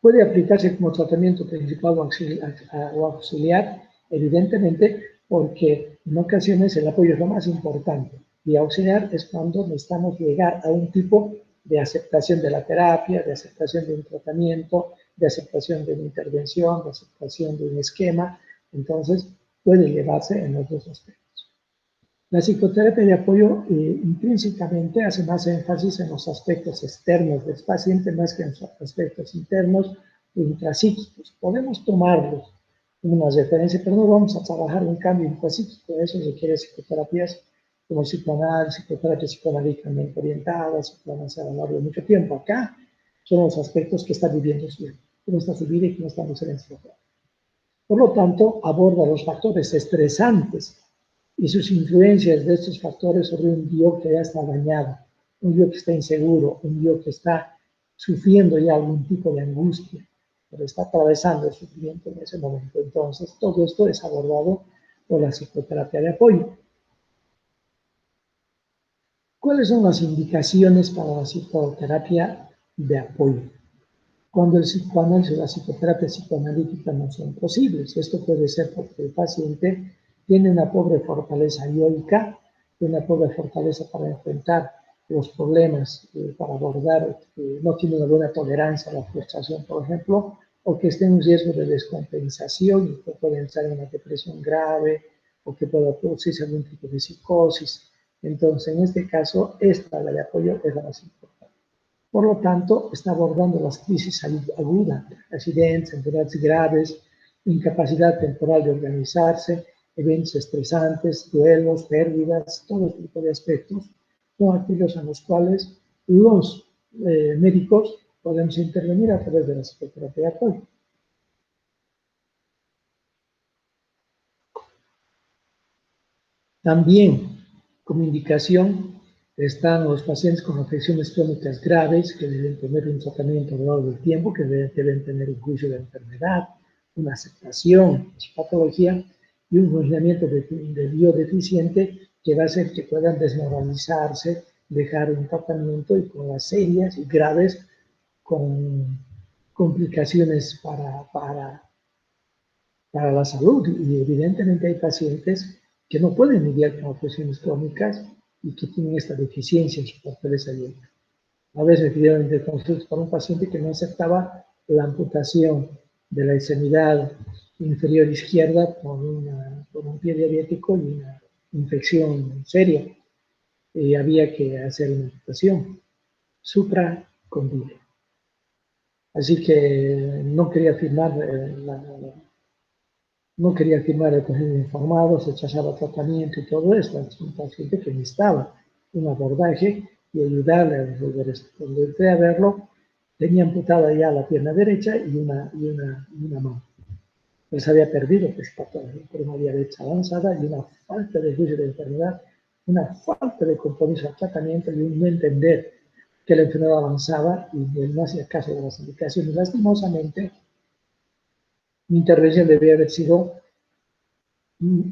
Puede aplicarse como tratamiento principal o auxiliar, evidentemente, porque en ocasiones el apoyo es lo más importante. Y auxiliar es cuando necesitamos llegar a un tipo de aceptación de la terapia, de aceptación de un tratamiento, de aceptación de una intervención, de aceptación de un esquema. Entonces, puede llevarse en los dos aspectos. La psicoterapia de apoyo intrínsecamente hace más énfasis en los aspectos externos del paciente más que en los aspectos internos o intrapsíquicos. Podemos tomarlos como una referencia, pero no vamos a trabajar un cambio intrapsíquico. Eso requiere psicoterapias como psicoanálisis, psicoterapia psicoanalíticamente orientada, psicoanálisis a lo largo de mucho tiempo. Acá son los aspectos que está viviendo su vida, cómo está su vida y cómo estamos en este momento. Por lo tanto, aborda los factores estresantes y sus influencias de estos factores sobre un yo que ya está dañado, un yo que está inseguro, un yo que está sufriendo ya algún tipo de angustia, pero está atravesando el sufrimiento en ese momento. Entonces, todo esto es abordado por la psicoterapia de apoyo. ¿Cuáles son las indicaciones para la psicoterapia de apoyo? Cuando el psicoanálisis o la psicoterapia psicoanalítica no son posibles. Esto puede ser porque el paciente tiene una pobre fortaleza yoica, tiene una pobre fortaleza para enfrentar los problemas, para abordar, no tiene una buena tolerancia a la frustración, por ejemplo, o que esté en un riesgo de descompensación y que puede entrar en una depresión grave o que pueda producirse algún tipo de psicosis. Entonces, en este caso, esta área de apoyo es la más importante. Por lo tanto, está abordando las crisis agudas, accidentes, enfermedades graves, incapacidad temporal de organizarse, eventos estresantes, duelos, pérdidas, todo este tipo de aspectos son aquellos en los cuales los médicos podemos intervenir a través de la psicoterapia de apoyo. También, como indicación, están los pacientes con afecciones crónicas graves que deben tener un tratamiento a lo largo del tiempo, que deben tener un juicio de enfermedad, una aceptación de su patología y un funcionamiento de biodeficiente que va a hacer que puedan desmoralizarse, dejar un tratamiento y con las serias y graves con complicaciones para la salud. Y evidentemente hay pacientes que no pueden lidiar con afecciones crónicas y que tienen esta deficiencia en su fortaleza yoica. A veces pidieron de consultas para un paciente que no aceptaba la amputación de la extremidad inferior izquierda por un pie diabético y una infección seria. Y había que hacer una amputación supracondyle. Así que no quería firmar no quería firmar el paciente informado, se rechazaba tratamiento y todo esto. Es un paciente que necesitaba un abordaje y ayudarle a resolver esto. Cuando entré a verlo, tenía amputada ya la pierna derecha y una mano. Él se había perdido por una diabetes avanzada y una falta de juicio de enfermedad, una falta de compromiso al tratamiento y un no entender que la enfermedad avanzaba y él no hacía caso de las indicaciones. Lastimosamente, mi intervención debía haber sido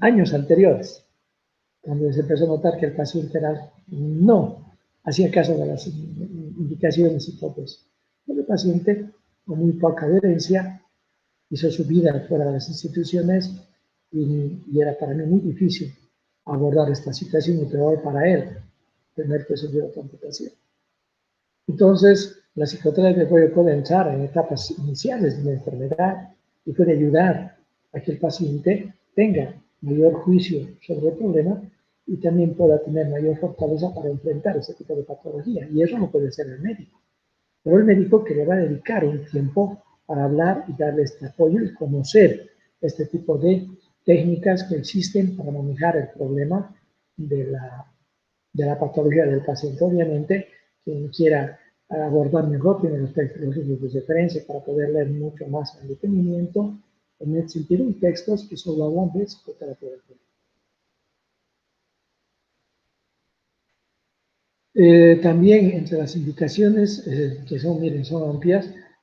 años anteriores, cuando se empezó a notar que el paciente no hacía caso de las indicaciones y todo eso. El paciente, con muy poca adherencia, hizo su vida fuera de las instituciones y era para mí muy difícil abordar esta situación y peor para él, tener que sufrir otra amputación. Entonces, la psicoterapia de apoyo puede entrar en etapas iniciales de la enfermedad y puede ayudar a que el paciente tenga mayor juicio sobre el problema y también pueda tener mayor fortaleza para enfrentar ese tipo de patología. Y eso no puede ser el médico. Pero el médico que le va a dedicar un tiempo para hablar y darle este apoyo y conocer este tipo de técnicas que existen para manejar el problema de la patología del paciente. Obviamente, quien quiera abordar mejor tiene los textos de referencia para poder leer mucho más en detenimiento en el sentido de textos que solo hablan de psicoterapia. También entre las indicaciones, que son, miren, son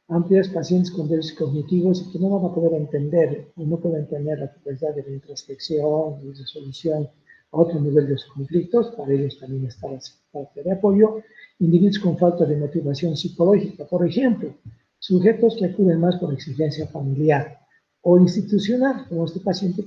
amplias, pacientes con déficits cognitivos y que no van a poder entender, o no pueden tener la capacidad de la introspección y resolución a otro nivel de sus conflictos, para ellos también está la parte de apoyo. Individuos con falta de motivación psicológica, por ejemplo, sujetos que acuden más por exigencia familiar o institucional, como este paciente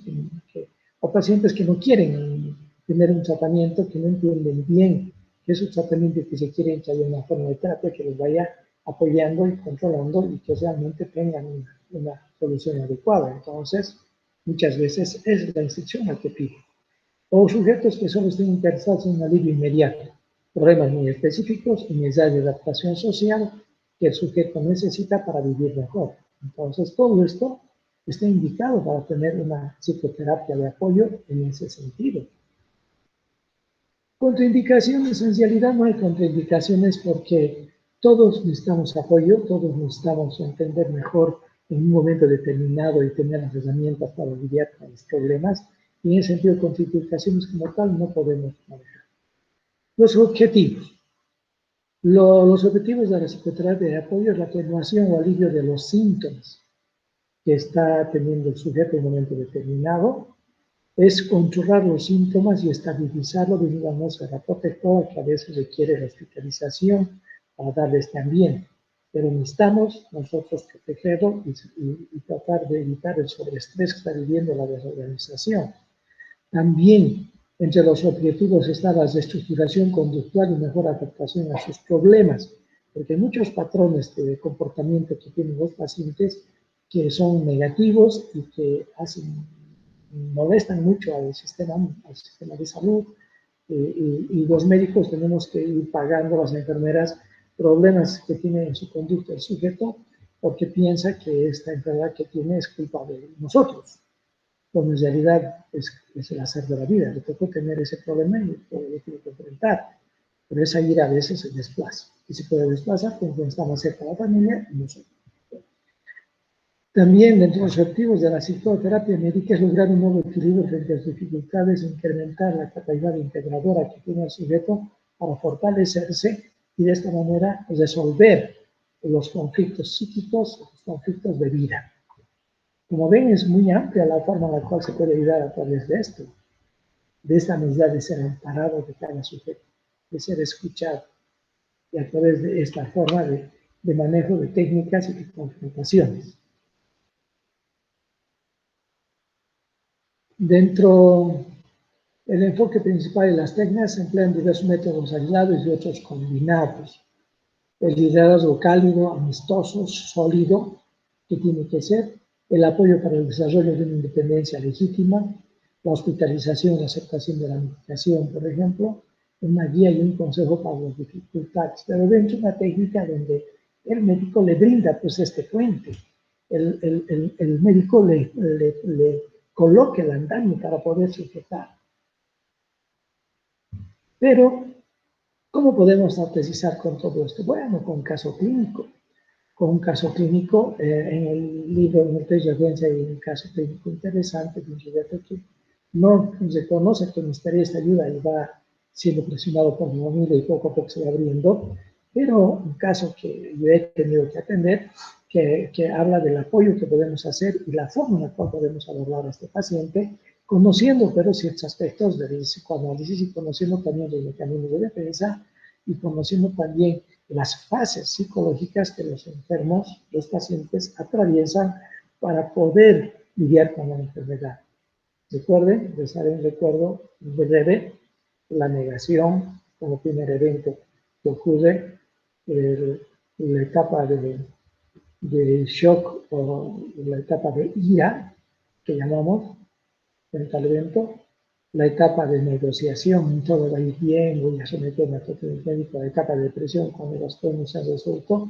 o pacientes que no quieren tener un tratamiento, que no entienden bien que es un tratamiento que se quiere que haya una forma de terapia que los vaya apoyando y controlando y que realmente tengan una solución adecuada. Entonces, muchas veces es la institución la que pide. O sujetos que solo estén interesados en un alivio inmediato, problemas muy específicos y necesidades de adaptación social que el sujeto necesita para vivir mejor. Entonces, todo esto está indicado para tener una psicoterapia de apoyo en ese sentido. Contraindicaciones, en realidad no hay contraindicaciones porque todos necesitamos apoyo, todos necesitamos entender mejor en un momento determinado y tener las herramientas para lidiar con los problemas. Y en ese sentido, contraindicaciones como tal no podemos manejar. Los objetivos. Los objetivos de la psicoterapia de apoyo es la atenuación o alivio de los síntomas que está teniendo el sujeto en un momento determinado, es controlar los síntomas y estabilizarlo de una atmósfera protectora que a veces requiere la hospitalización para darle este ambiente. Pero necesitamos nosotros protegerlo y tratar de evitar el sobreestrés que está viviendo la desorganización. También entre los objetivos está la reestructuración conductual y mejor adaptación a sus problemas, porque hay muchos patrones de comportamiento que tienen los pacientes que son negativos y que molestan mucho al sistema de salud y los médicos tenemos que ir pagando a las enfermeras problemas que tiene en su conducta el sujeto porque piensa que esta enfermedad que tiene es culpa de nosotros, cuando en realidad es el hacer de la vida. Le tocó tener ese problema y lo tiene que enfrentar, pero esa ira a veces se desplaza y se puede desplazar cuando está más cerca de la familia y nosotros. También dentro de los objetivos de la psicoterapia médica es lograr un nuevo equilibrio frente a las dificultades, incrementar la capacidad integradora que tiene el sujeto para fortalecerse y de esta manera resolver los conflictos psíquicos, los conflictos de vida. Como ven, es muy amplia la forma en la cual se puede ayudar a través de esto, de esta necesidad de ser amparado de cada sujeto, de ser escuchado, y a través de esta forma de manejo de técnicas y de confrontaciones. Dentro del enfoque principal de las técnicas se emplean diversos métodos aislados y otros combinados. El liderazgo cálido, amistoso, sólido, que tiene que ser, el apoyo para el desarrollo de una independencia legítima, la hospitalización y aceptación de la medicación, por ejemplo, una guía y un consejo para las dificultades, pero dentro de una técnica donde el médico le brinda pues este puente, el médico le coloque el andamio para poder sujetar. Pero, ¿cómo podemos sintetizar con todo esto? Bueno, con un caso clínico. Con un caso clínico, en el libro, en el test de referencia, hay un caso clínico interesante de un sujeto que no reconoce que necesitaría esta ayuda y va siendo presionado por mi familia y poco a poco se va abriendo. Pero un caso que yo he tenido que atender, que habla del apoyo que podemos hacer y la forma en la cual podemos abordar a este paciente, conociendo pero ciertos aspectos del psicoanálisis y conociendo también los mecanismos de defensa y conociendo también las fases psicológicas que los enfermos, los pacientes atraviesan para poder lidiar con la enfermedad. Recuerden, les haré un recuerdo breve, la negación como primer evento que ocurre, la etapa de shock o la etapa de ira, que llamamos, frente al evento, la etapa de negociación, todo va a ir bien, voy a someterme a tratamiento médico, la etapa de depresión, cuando las cosas no se han resuelto,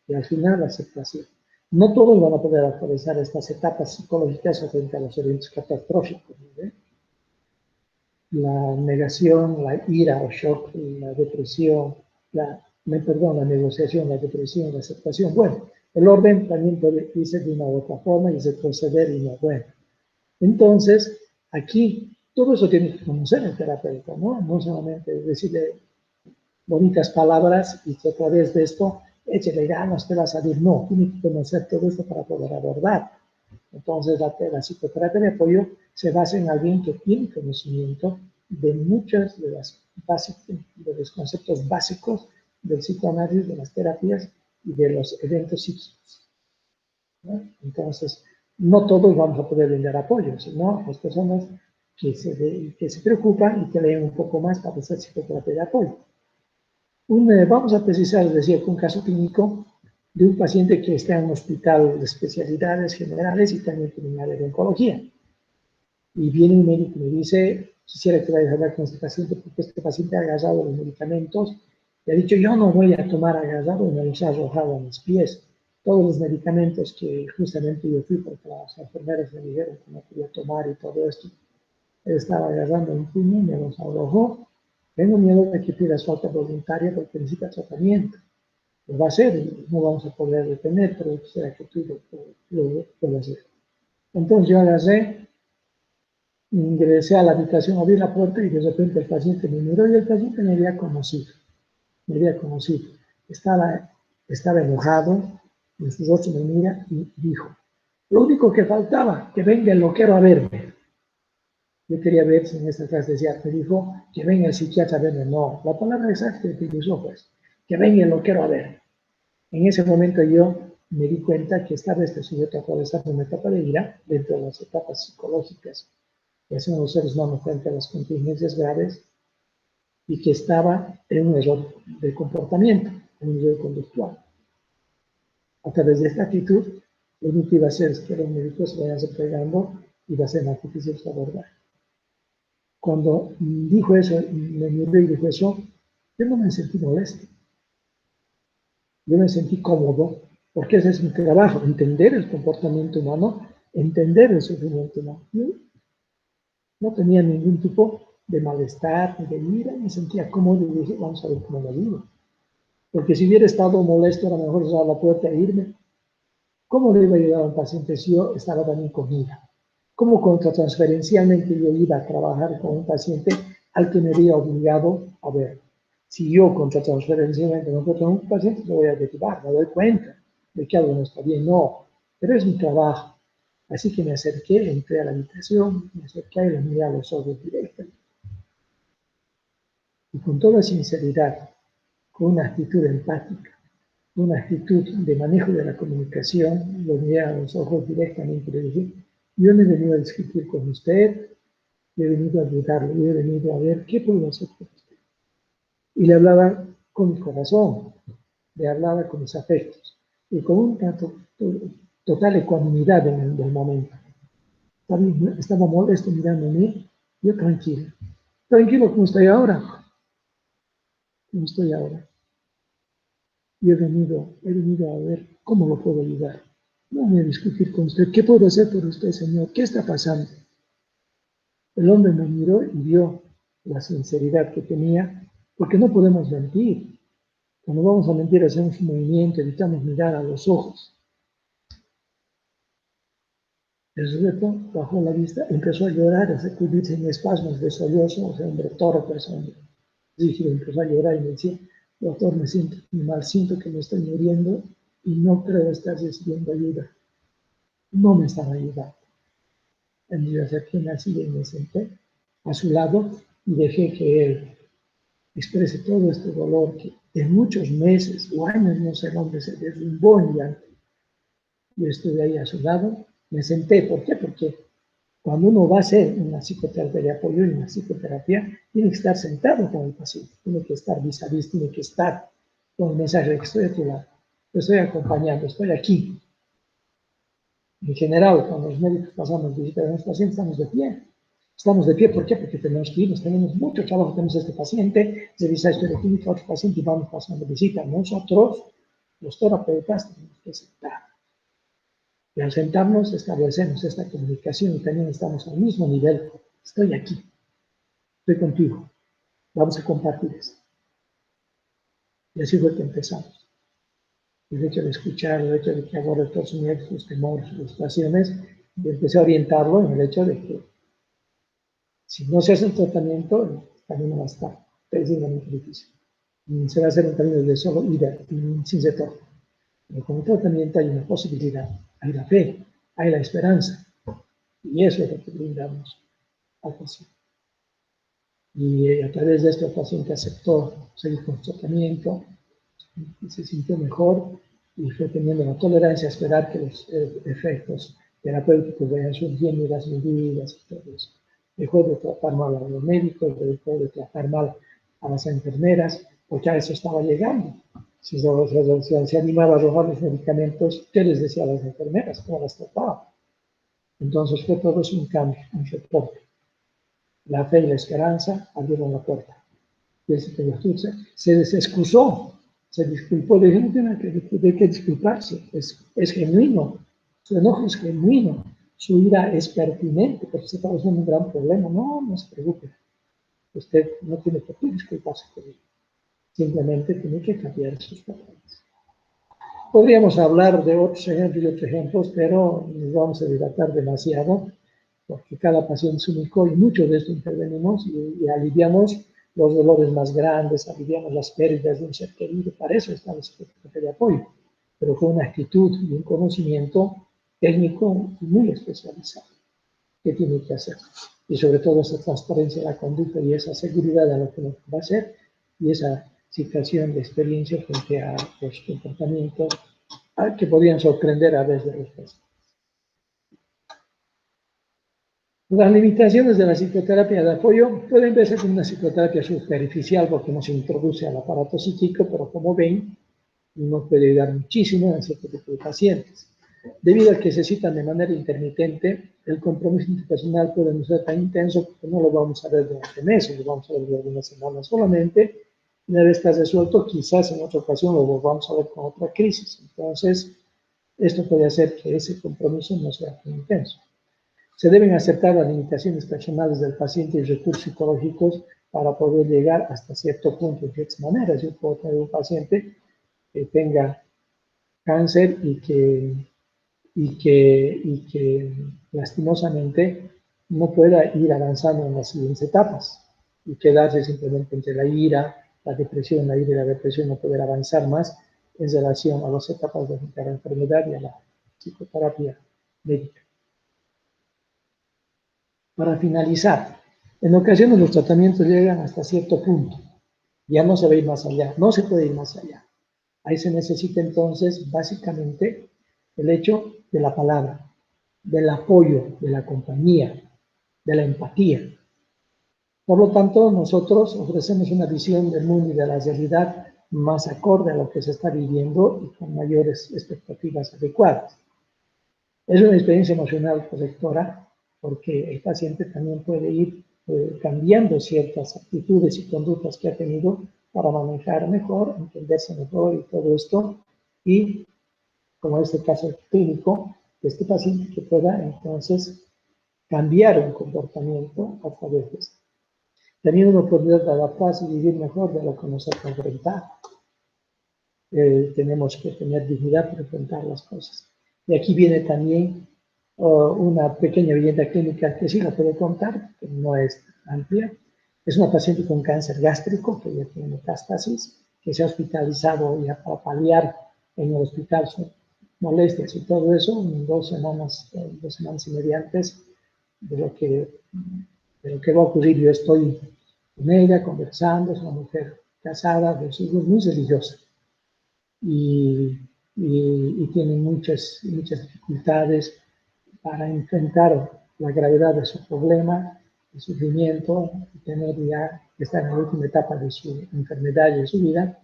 y al final la aceptación. No todos van a poder atravesar estas etapas psicológicas frente a los eventos catastróficos, ¿no? La negación, la ira o shock, la depresión, la negociación, la depresión, la aceptación. Bueno, el orden también puede irse de una u otra forma y retroceder y no bueno. Entonces, aquí todo eso tiene que conocer el terapeuta, ¿no? No solamente decirle bonitas palabras y que a través de esto échale ganas, te va a salir. No, tiene que conocer todo esto para poder abordar. Entonces, la psicoterapia de apoyo se basa en alguien que tiene conocimiento de muchas de los conceptos básicos del psicoanálisis, de las terapias y de los eventos psíquicos, ¿no? Entonces, no todos vamos a poder brindar apoyo, sino las personas que se preocupan y que leen un poco más para hacer psicoterapia de apoyo. Vamos a precisar, decía, un caso clínico de un paciente que está en un hospital de especialidades generales y también tiene un área de oncología. Y viene un médico y me dice, quisiera que vayas a hablar con este paciente porque este paciente ha agarrado los medicamentos y ha dicho, yo no voy a tomar agarrado y me los ha arrojado a mis pies. Todos los medicamentos que justamente yo fui porque las enfermeras me dijeron que no podía tomar y todo esto, él estaba agarrando un puño y me los arrojó. Tengo miedo de que pida falta voluntaria porque necesita tratamiento. Lo va a hacer y no vamos a poder detener, pero quisiera que tú lo puedas hacer. Entonces yo agarré, ingresé a la habitación, abrí la puerta y de repente el paciente me miró y el paciente me había conocido. Me había conocido. Estaba enojado, en sus ojos me mira y dijo, lo único que faltaba, que venga el loquero a verme. Yo quería ver si en esta clase decía, me dijo, que venga el psiquiatra a verme. No, la palabra exacta que utilizó pues, que venga el loquero a verme. En ese momento yo me di cuenta que estaba este sujeto atravesando una etapa de ira dentro de las etapas psicológicas que hacen los seres humanos frente a las contingencias graves y que estaba en un error de comportamiento, en un error conductual. A través de esta actitud, lo único que iba a hacer es que los médicos se vayan replegando y va a ser más difícil su abordaje. Cuando dijo eso, me miró y dijo eso, yo no me sentí molesto. Yo me sentí cómodo, porque ese es mi trabajo, entender el comportamiento humano, entender el sufrimiento humano. Yo no tenía ningún tipo de malestar ni de ira, me sentía cómodo y dije, vamos a ver cómo me vivo. Porque si hubiera estado molesto, a lo mejor cerrar la puerta e irme. ¿Cómo le iba a ayudar a un paciente si yo estaba también con ira? ¿Cómo contratransferencialmente yo iba a trabajar con un paciente al que me había obligado a ver? Si yo contratransferencialmente no puedo con un paciente, me voy a derivar, me doy cuenta de que algo no está bien. No, pero es mi trabajo. Así que me acerqué, entré a la habitación, me acerqué y le miré a los ojos directamente. Y con toda sinceridad, con una actitud empática, una actitud de manejo de la comunicación, lo miré a los ojos directamente y le dije, yo no he venido a discutir con usted, yo he venido a ayudarle, yo he venido a ver qué puedo hacer por usted. Y le hablaba con mi corazón, le hablaba con mis afectos, y con un tanto, total ecuanimidad en el momento. Estaba molesto mirándome, yo tranquilo, tranquilo como estoy ahora, como estoy ahora. Yo he venido a ver cómo lo puedo ayudar. No voy a discutir con usted. ¿Qué puedo hacer por usted, señor? ¿Qué está pasando? El hombre me miró y vio la sinceridad que tenía, porque no podemos mentir. Cuando vamos a mentir hacemos un movimiento, evitamos mirar a los ojos. El sujeto bajó la vista, empezó a llorar, a sacudirse en espasmos de sollozo, o sea, hombre torpe, hombre rígido, empezó a llorar y me decía, doctor, me siento muy mal, siento que me estoy muriendo y no creo estar recibiendo ayuda. No me estaba ayudando. Entonces yo acerqué una silla y me senté a su lado y dejé que él exprese todo este dolor que en muchos meses o años, no sé dónde, se derrumbó en llanto. Yo estuve ahí a su lado, me senté. ¿Por qué? Porque Cuando uno va a hacer una psicoterapia de apoyo y una psicoterapia, tiene que estar sentado con el paciente, tiene que estar vis a vis, tiene que estar con el mensaje de que estoy a tu lado, te estoy acompañando, estoy aquí. En general, cuando los médicos pasamos visita a los pacientes, estamos de pie. Estamos de pie, ¿por qué? Porque tenemos que irnos, tenemos mucho trabajo, tenemos este paciente, revisa esto de clínica, otro paciente y vamos pasando visita. Nosotros, los terapeutas, tenemos que sentar. Y al sentarnos establecemos esta comunicación y también estamos al mismo nivel. Estoy aquí, estoy contigo, vamos a compartir esto. Y así fue que empezamos. El hecho de escuchar, el hecho de que aborde todos sus miedos, sus temores, sus frustraciones, y empecé a orientarlo en el hecho de que si no se hace el tratamiento, el camino va a estar terriblemente difícil. Se va a hacer un camino de solo ida, sin retorno. Pero con el tratamiento hay una posibilidad, hay la fe, hay la esperanza. Y eso es lo que brindamos al paciente. Y a través de esto el paciente aceptó seguir con su tratamiento, y se sintió mejor y fue teniendo la tolerancia a esperar que los efectos terapéuticos vayan surgiendo y las medidas y todo eso. Dejó de tratar mal a los médicos, dejó de tratar mal a las enfermeras, porque a eso estaba llegando. Si se animaba a arrojar los medicamentos, ¿qué les decía a las enfermeras? ¿Cómo las trataba? Entonces fue todo eso un cambio, un reporte. La fe y la esperanza abrieron la puerta. Y el señor se excusó, se disculpó, le dije, no tiene que disculparse, es genuino, su enojo es genuino, su ira es pertinente, porque se está causando un gran problema. No, no se preocupe, usted no tiene por qué disculparse por ello, simplemente tiene que cambiar sus patrones. Podríamos hablar de otros ejemplos y otros ejemplos, pero nos vamos a dilatar demasiado, porque cada paciente es único y muchos de estos intervenimos y aliviamos los dolores más grandes, aliviamos las pérdidas de un ser querido, para eso está la psicoterapia de apoyo, pero con una actitud y un conocimiento técnico muy especializado que tiene que hacer. Y sobre todo esa transparencia de la conducta y esa seguridad de lo que nos va a hacer y esa situación de experiencia frente a los comportamientos que podrían sorprender a veces de los pacientes. Las limitaciones de la psicoterapia de apoyo pueden verse como una psicoterapia superficial porque no se introduce al aparato psíquico, pero como ven, nos puede ayudar muchísimo en cierto tipo de pacientes. Debido a que se citan de manera intermitente, el compromiso interpersonal puede no ser tan intenso porque no lo vamos a ver durante meses, lo vamos a ver durante unas semanas solamente. Una vez que está resuelto, quizás en otra ocasión lo volvamos a ver con otra crisis. Entonces, esto puede hacer que ese compromiso no sea tan intenso. Se deben aceptar las limitaciones personales del paciente y recursos psicológicos para poder llegar hasta cierto punto. De ciertas maneras, yo puedo tener un paciente que tenga cáncer y que lastimosamente no pueda ir avanzando en las siguientes etapas y quedarse simplemente entre la ira, la depresión, la ira y la depresión, no poder avanzar más en relación a las etapas de la enfermedad y a la psicoterapia médica. Para finalizar, en ocasiones los tratamientos llegan hasta cierto punto, ya no se ve ir más allá, no se puede ir más allá. Ahí se necesita entonces básicamente el hecho de la palabra, del apoyo, de la compañía, de la empatía. Por lo tanto, nosotros ofrecemos una visión del mundo y de la realidad más acorde a lo que se está viviendo y con mayores expectativas adecuadas. Es una experiencia emocional correctora porque el paciente también puede ir cambiando ciertas actitudes y conductas que ha tenido para manejar mejor, entenderse mejor y todo esto. Y como en este caso clínico, este paciente que pueda entonces cambiar un comportamiento a través de esto. También una oportunidad de adaptarse y vivir mejor de lo que nos ha enfrentado. Tenemos que tener dignidad para enfrentar las cosas. Y aquí viene también una pequeña vivienda clínica que sí la puedo contar, que no es amplia. Es una paciente con cáncer gástrico que ya tiene metástasis, que se ha hospitalizado ya para paliar en el hospital sus molestias y todo eso en 2 semanas y media antes de lo que va a ocurrir. Yo estoy con ella conversando, es una mujer casada, de hijos, muy religiosa. Y tiene muchas dificultades para enfrentar la gravedad de su problema, el sufrimiento, tener ya que está en la última etapa de su enfermedad y de su vida,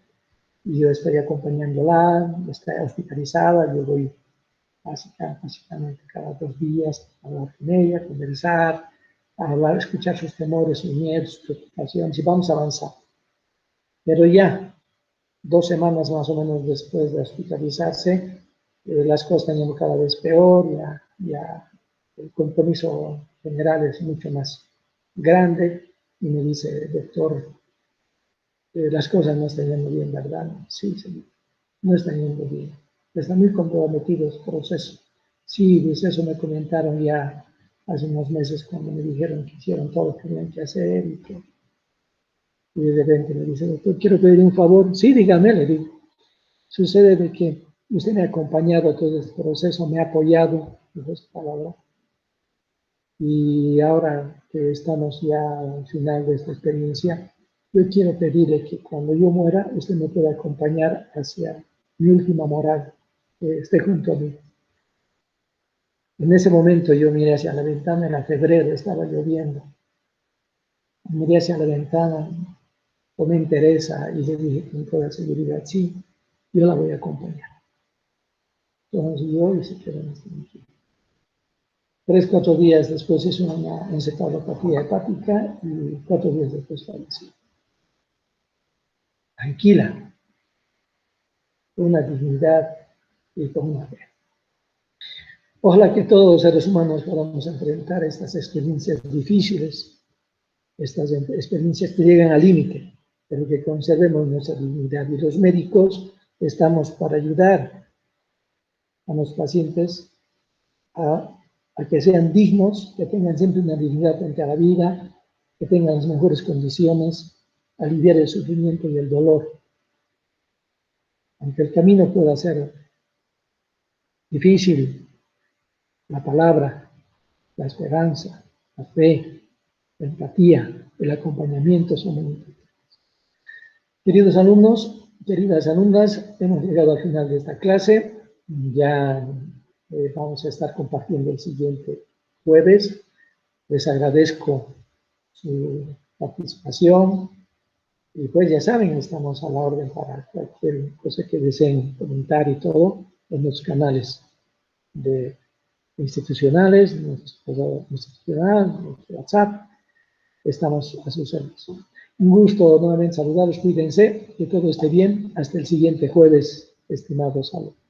y yo estoy acompañándola, está hospitalizada, yo voy básicamente cada 2 días a hablar con ella, conversar, a hablar, escuchar sus temores, sus miedos, sus preocupaciones, y vamos a avanzar. Pero ya 2 semanas más o menos después de hospitalizarse, las cosas están yendo cada vez peor, ya el compromiso general es mucho más grande, y me dice, doctor, las cosas no están yendo bien, ¿verdad? Sí, señor, no están yendo bien. Están muy comprometidos en el proceso. Sí, dice, eso me comentaron ya hace unos meses cuando me dijeron que hicieron todo lo que tenían que hacer y de repente me dice, doctor, quiero pedir un favor. Sí, dígame, le digo. Sucede de que usted me ha acompañado a todo este proceso, me ha apoyado, dijo esa palabra, y ahora que estamos ya al final de esta experiencia, yo quiero pedirle que cuando yo muera, usted me pueda acompañar hacia mi última morada, que esté junto a mí. En ese momento yo miré hacia la ventana, era febrero, estaba lloviendo. Miré hacia la ventana, tomé interés y le dije con toda seguridad, sí, yo la voy a acompañar. Entonces yo y se quedó en este momento. 3, 4 días después hizo una encefalopatía hepática y 4 días después falleció. Tranquila, con una dignidad y con una fe. Ojalá que todos los seres humanos podamos enfrentar estas experiencias difíciles, estas experiencias que llegan al límite, pero que conservemos nuestra dignidad. Y los médicos estamos para ayudar a los pacientes a que sean dignos, que tengan siempre una dignidad frente a la vida, que tengan las mejores condiciones, aliviar el sufrimiento y el dolor. Aunque el camino pueda ser difícil, la palabra, la esperanza, la fe, la empatía, el acompañamiento son muy importantes. Queridos alumnos, queridas alumnas, hemos llegado al final de esta clase. Ya vamos a estar compartiendo el siguiente jueves. Les agradezco su participación y pues ya saben, estamos a la orden para cualquier cosa que deseen comentar y todo en los canales institucionales, nuestro WhatsApp, estamos a sus servicios. Un gusto nuevamente saludarlos, cuídense, que todo esté bien, hasta el siguiente jueves, estimados alumnos.